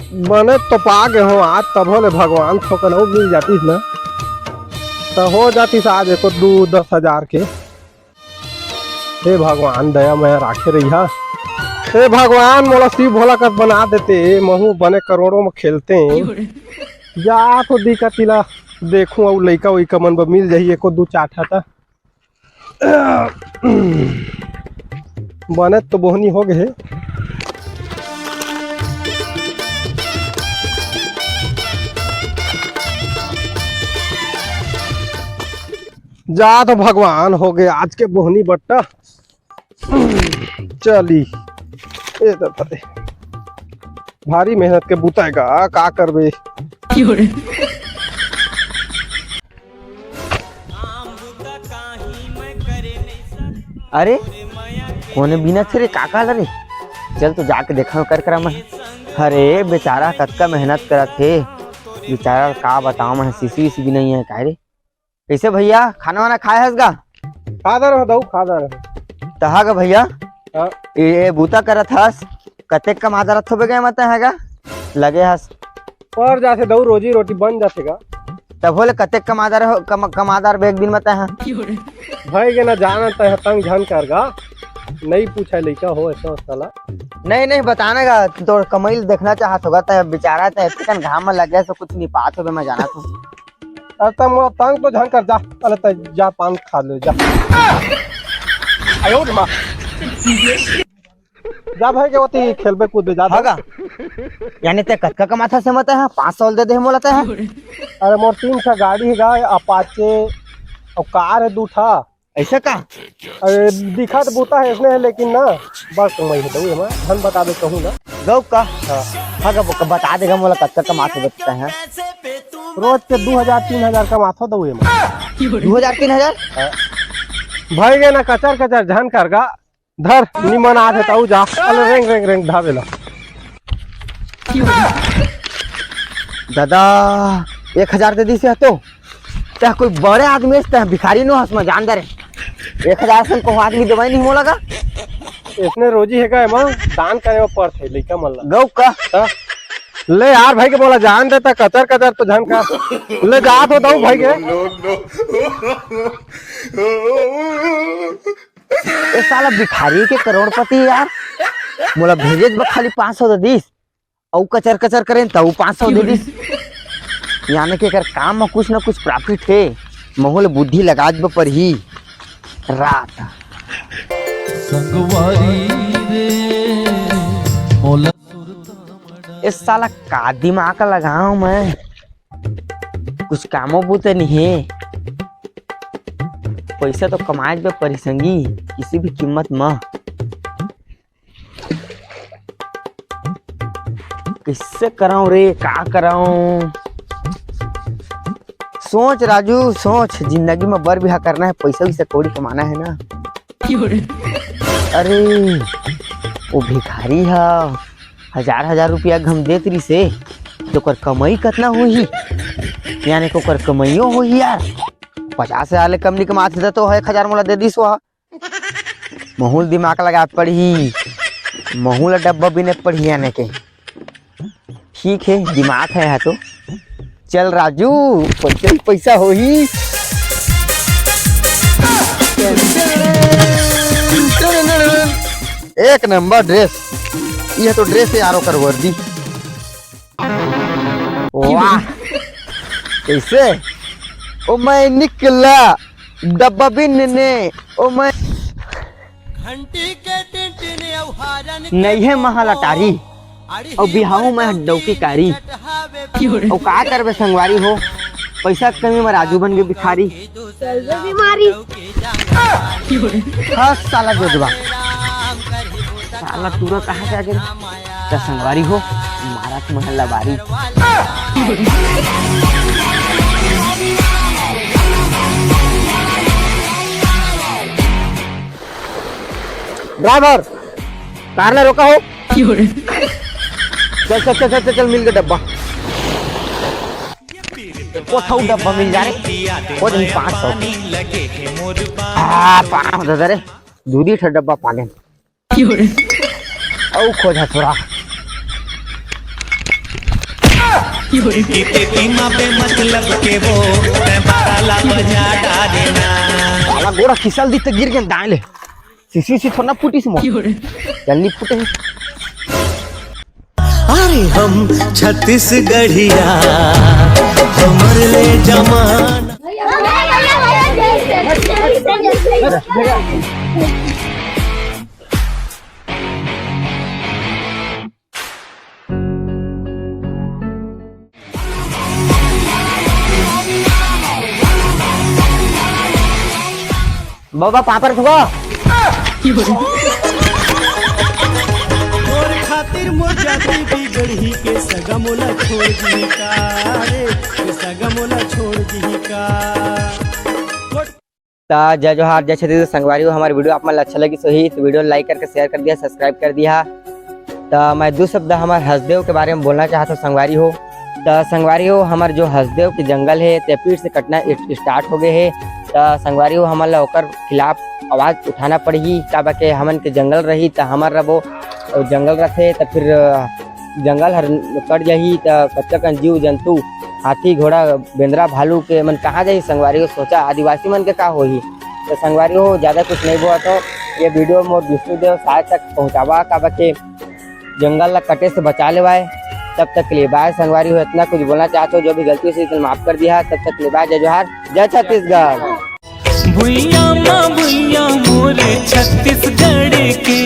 बने तो पा गए हो आज, तब ले भगवान ठोकर मिल जाती ना तो हो जाती आज एक 2-10 हजार के। हे भगवान दया मैं राखे रही। हे भगवान मोला शिव भोला का बना देते, महू बने करोड़ों में खेलते हैं या तो दिक्कत ला देखूं और लइका वइका मन मिल जाइए एको 2-4 ठा बने तो बोहनी हो गए। जा तो भगवान हो गए आज के बोहनी बट्टा। चली ए तो भारी मेहनत के बुताएगा का करबे। अरे कोने बिना थे काका रे, चल तो जाके देखा कर करा मैं। अरे बेचारा कतका मेहनत करा थे बेचारा, का बताओ मैं, सीसी भी नहीं है का रे। कैसे भैया खाना वाना खाए हसगा? तहा गा भैया ये बूता करत हस, कतेक कमादार थोबे गए मत हैगा लगे हस और जाते दऊ रोजी रोटी बन जातेगा तब बोले कतेक कमादार बेग दिन मत है भाई के ना जाना तय तंग झन करगा नहीं पूछा लइका हो ऐसा साला। नहीं बताना गा तो कमाई देखना चाहत होगा तो बेचारा तो इतने घाम में लग गया तो कुछ नहीं पात हो मैं जाना तो तंग तो झन कर जा। अरे जा पान खा ले जा। आयो रे मां जा भाई के होती खेलबे कूदे जा होगा यानी ते कतका कमाथा से मत है 500 दे दे मोला है। अरे मोर 3 ठा गाड़ी है अपाचे और कार है 2 ठा ऐसा का। अरे दिखा तो बूता है इसने है लेकिन ना बस कमाई है दऊ मैं धन बता दे कहूंगा गौ का। हां बता देगा मोला कतका कमाथा बचता है रोज के 2000-3000 का माथा दऊ मैं 2000-3000 भाई के ना कचर झन करगा धर निमन आज है जा। अरे रेंग धावेला दादा 1000 दे दी से तो ते कोई बड़े आदमी से भिखारी नो हस में जान दे 1000 से को आदमी दवाई नहीं मोला का। इसने रोजी है का मां दान करे वो पड़त है लइका मन गौ का ले यार भाई के बोला जान देता कचर तो झन का ले जा तो दऊ भाई के। ए साला भिखारी के करोड़पति यार मोला भेजे खाली 500 दे दीस औ कचर करें तो 500 दे दीस यानी के कर काम में कुछ ना कुछ प्रॉफिट है महूल बुद्धि लगा दब पर ही रात संगवारी रे मोला इस साला का दिमाग लगाऊं मैं कुछ कामों बूते नहीं है पैसा तो कमाए पे परिसंगी किसी भी कीमत में। किससे कराऊं रे का कराऊं सोच राजू सोच, जिंदगी में बर बिहा करना है पैसा भी से कौड़ी कमाना है ना। अरे वो भिखारी है 1000 रुपया घम देत रही से तो कर कमाई कितना हुई यानी को कर कमाइयो हुई यार 50 हजार कम नहीं कमाते तो 1000 मोला दे दी सो महूल दिमाग लगा पड़ी महूल डब्बा भी नहीं पड़ी आने के। ठीक है दिमाग है तो चल राजू पैसा हो ही। एक नंबर ड्रेस ये तो ड्रेस है यारो कर वर्दी। वाह कैसे ओ मैं निकला डब्बा भी ने ओ मैं घंटी के टिंटिन नहीं है महालटारी और बिहाऊ में डौकी कारी और का करबे संगवारी हो पैसा कमी में राजू बन गए भिखारी बीमारी। हाँ साला जोजबा साला तूरा कहाँ जा गया क्या संगवारी हो मारा महल्ला बारी। ड्राइवर कार ने रोका हो चल मिल गया डब्बा डब्बा मिल जा रहे 500 रे दूधी ठा डब्बा पाले खोजा थोड़ा इनकी टीमा पे मतलब के वो मैं बाला बजा डालेना। साला गोड़ा फिसल दी तो गिर गया दाएं ले सीसी सी थोड़ा फूटी से जल्दी फूटे अरे हम छत्तीसगढ़िया हमर ले जमाना। बाबा पापड़ थुआ और खातिर मोर जाति बिगड़ी के सगा मोला छोड़ दी का रे के सगा मोला छोड़ दी का। जय जोहार जय छत्तीसगढ़ संगवारी हो। हमारी वीडियो आप मन अच्छा लगी सही तो वीडियो लाइक करके शेयर कर दिया सब्सक्राइब कर दिया। तो मैं दो शब्द हमारे हसदेव के बारे में बोलना चाहता हूँ संगवारी हो। तो संगवारी हो हमारे जो हसदेव के जंगल है ते फिर से कटना स्टार्ट हो गए है। तो संगवारी हो हमारे ओकर खिलाफ आवाज़ उठाना पड़ेगी का के हमन के जंगल रही तो हमार रबो जंगल रखे तो फिर जंगल हर कट जाही तो कच्चा कन जीव जंतु हाथी घोड़ा बेंद्रा भालू के मन कहाँ जाही संगवारी हो सोचा आदिवासी मन के का होही। तो संगवारी हो ज़्यादा कुछ नहीं हुआ तो ये वीडियो मोर विष्णुदेव शायद तक पहुँचावा का के जंगल ला कटे से बचा लेवाए। तब तक के लिए बाय संगवारी हो। इतना कुछ बोलना चाहते हो जो भी गलती से इसे माफ कर दिया। तब तक के लिए बाय जय जोहार जय छत्तीसगढ़। भुइया माँ भुइया मोरे छत्तीसगढ़ के